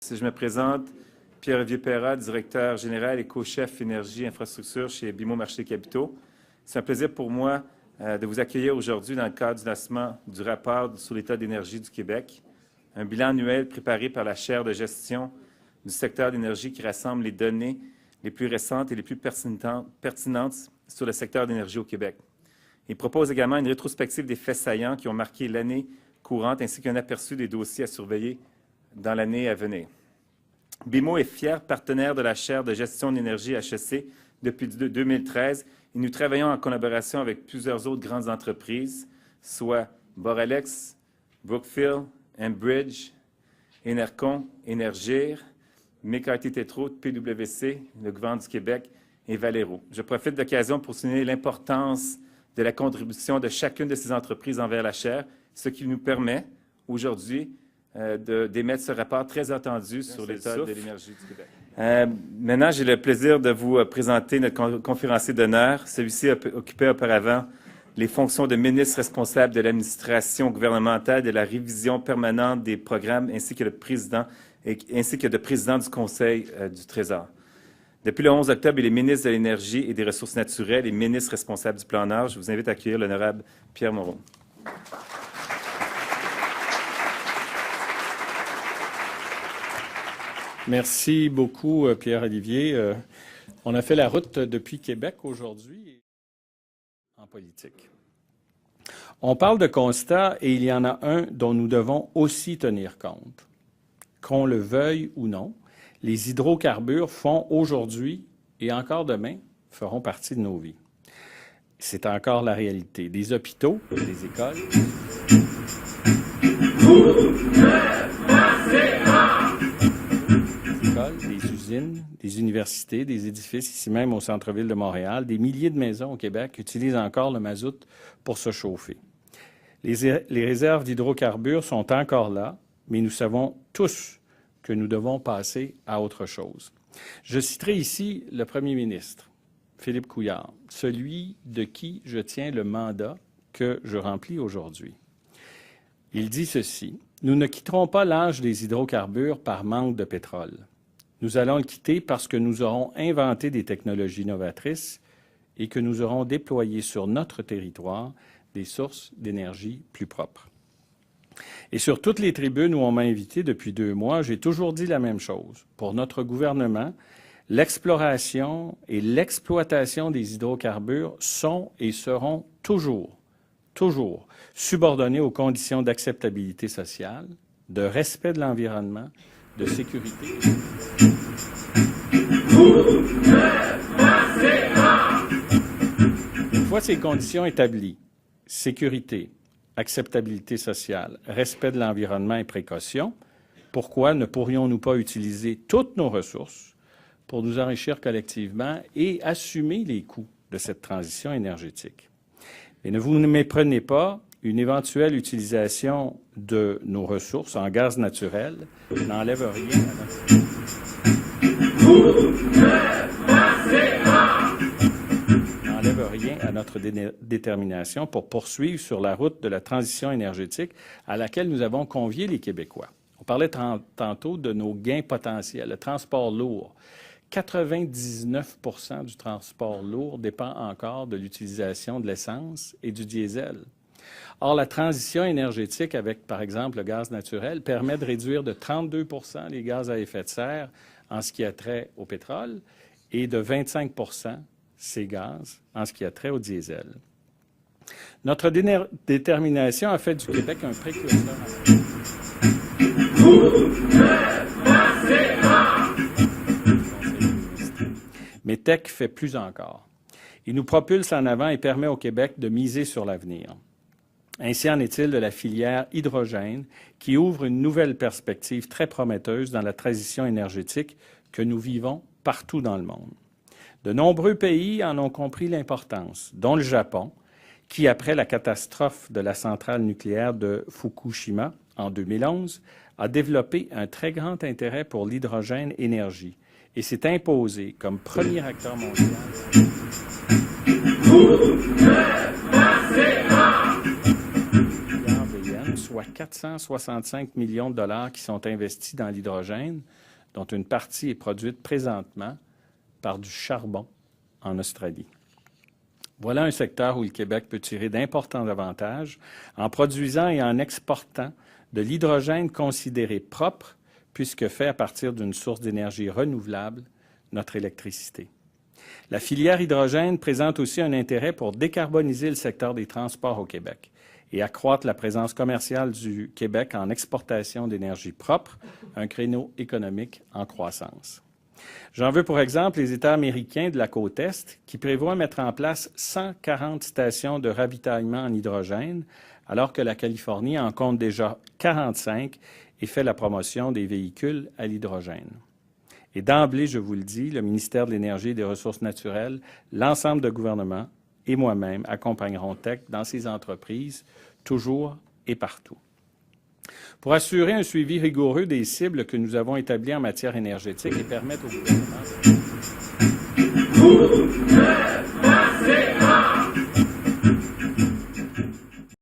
Je me présente, Pierre-Olivier Perra, directeur général et co-chef énergie et infrastructure chez BMO Marché des Capitaux. C'est un plaisir pour moi de vous accueillir aujourd'hui dans le cadre du lancement du rapport sur l'état d'énergie du Québec, un bilan annuel préparé par la chaire de gestion du secteur d'énergie qui rassemble les données les plus récentes et les plus pertinentes sur le secteur d'énergie au Québec. Il propose également une rétrospective des faits saillants qui ont marqué l'année courante ainsi qu'un aperçu des dossiers à surveiller dans l'année à venir. BMO est fier partenaire de la chaire de gestion d'énergie HEC depuis 2013 et nous travaillons en collaboration avec plusieurs autres grandes entreprises, soit Boralex, Brookfield, Enbridge, Enercon, Énergir, McCarthy Tétro, PwC, le gouvernement du Québec et Valero. Je profite de l'occasion pour souligner l'importance de la contribution de chacune de ces entreprises envers la chaire, ce qui nous permet aujourd'hui d'émettre ce rapport très attendu sur l'état de l'énergie du Québec. Maintenant, j'ai le plaisir de vous présenter notre conférencier d'honneur. Celui-ci occupait auparavant les fonctions de ministre responsable de l'administration gouvernementale, de la révision permanente des programmes, ainsi que de président du Conseil du Trésor. Depuis le 11 octobre, il est ministre de l'Énergie et des Ressources naturelles et ministre responsable du Plan Nord. Je vous invite à accueillir l'honorable Pierre Moreau. Merci beaucoup, Pierre-Olivier. On a fait la route depuis Québec aujourd'hui en politique. On parle de constat et il y en a un dont nous devons aussi tenir compte. Qu'on le veuille ou non, les hydrocarbures font aujourd'hui et encore demain feront partie de nos vies. C'est encore la réalité. Des hôpitaux, des écoles. Des usines, des universités, des édifices ici même au centre-ville de Montréal, des milliers de maisons au Québec utilisent encore le mazout pour se chauffer. Les réserves d'hydrocarbures sont encore là, mais nous savons tous que nous devons passer à autre chose. Je citerai ici le premier ministre, Philippe Couillard, celui de qui je tiens le mandat que je remplis aujourd'hui. Il dit ceci: « Nous ne quitterons pas l'âge des hydrocarbures par manque de pétrole. Nous allons le quitter parce que nous aurons inventé des technologies novatrices et que nous aurons déployé sur notre territoire des sources d'énergie plus propres. » Et sur toutes les tribunes où on m'a invité depuis 2 mois, j'ai toujours dit la même chose. Pour notre gouvernement, l'exploration et l'exploitation des hydrocarbures sont et seront toujours subordonnées aux conditions d'acceptabilité sociale, de respect de l'environnement, de sécurité. Une fois ces conditions établies, sécurité, acceptabilité sociale, respect de l'environnement et précaution, pourquoi ne pourrions-nous pas utiliser toutes nos ressources pour nous enrichir collectivement et assumer les coûts de cette transition énergétique? Mais ne vous méprenez pas, une éventuelle utilisation de nos ressources en gaz naturel n'enlève rien à notre détermination pour poursuivre sur la route de la transition énergétique à laquelle nous avons convié les Québécois. On parlait tantôt de nos gains potentiels, le transport lourd. 99 % du transport lourd dépend encore de l'utilisation de l'essence et du diesel. Or, la transition énergétique avec, par exemple, le gaz naturel permet de réduire de 32 % les gaz à effet de serre en ce qui a trait au pétrole et de 25 % ces gaz en ce qui a trait au diesel. Notre détermination a fait du Québec un précurseur. Mais Tech fait plus encore. Il nous propulse en avant et permet au Québec de miser sur l'avenir. Ainsi en est-il de la filière hydrogène qui ouvre une nouvelle perspective très prometteuse dans la transition énergétique que nous vivons partout dans le monde. De nombreux pays en ont compris l'importance, dont le Japon, qui, après la catastrophe de la centrale nucléaire de Fukushima en 2011, a développé un très grand intérêt pour l'hydrogène énergie et s'est imposé comme premier acteur mondial. soit 465 millions de dollars qui sont investis dans l'hydrogène, dont une partie est produite présentement par du charbon en Australie. Voilà un secteur où le Québec peut tirer d'importants avantages en produisant et en exportant de l'hydrogène considéré propre, puisque fait à partir d'une source d'énergie renouvelable, notre électricité. La filière hydrogène présente aussi un intérêt pour décarboniser le secteur des transports au Québec et accroître la présence commerciale du Québec en exportation d'énergie propre, un créneau économique en croissance. J'en veux pour exemple les États américains de la côte Est qui prévoient mettre en place 140 stations de ravitaillement en hydrogène, alors que la Californie en compte déjà 45 et fait la promotion des véhicules à l'hydrogène. Et d'emblée, je vous le dis, le ministère de l'Énergie et des Ressources naturelles, l'ensemble du gouvernement et moi-même accompagneront TEC dans ces entreprises, toujours et partout. Pour assurer un suivi rigoureux des cibles que nous avons établies en matière énergétique et permettre au gouvernement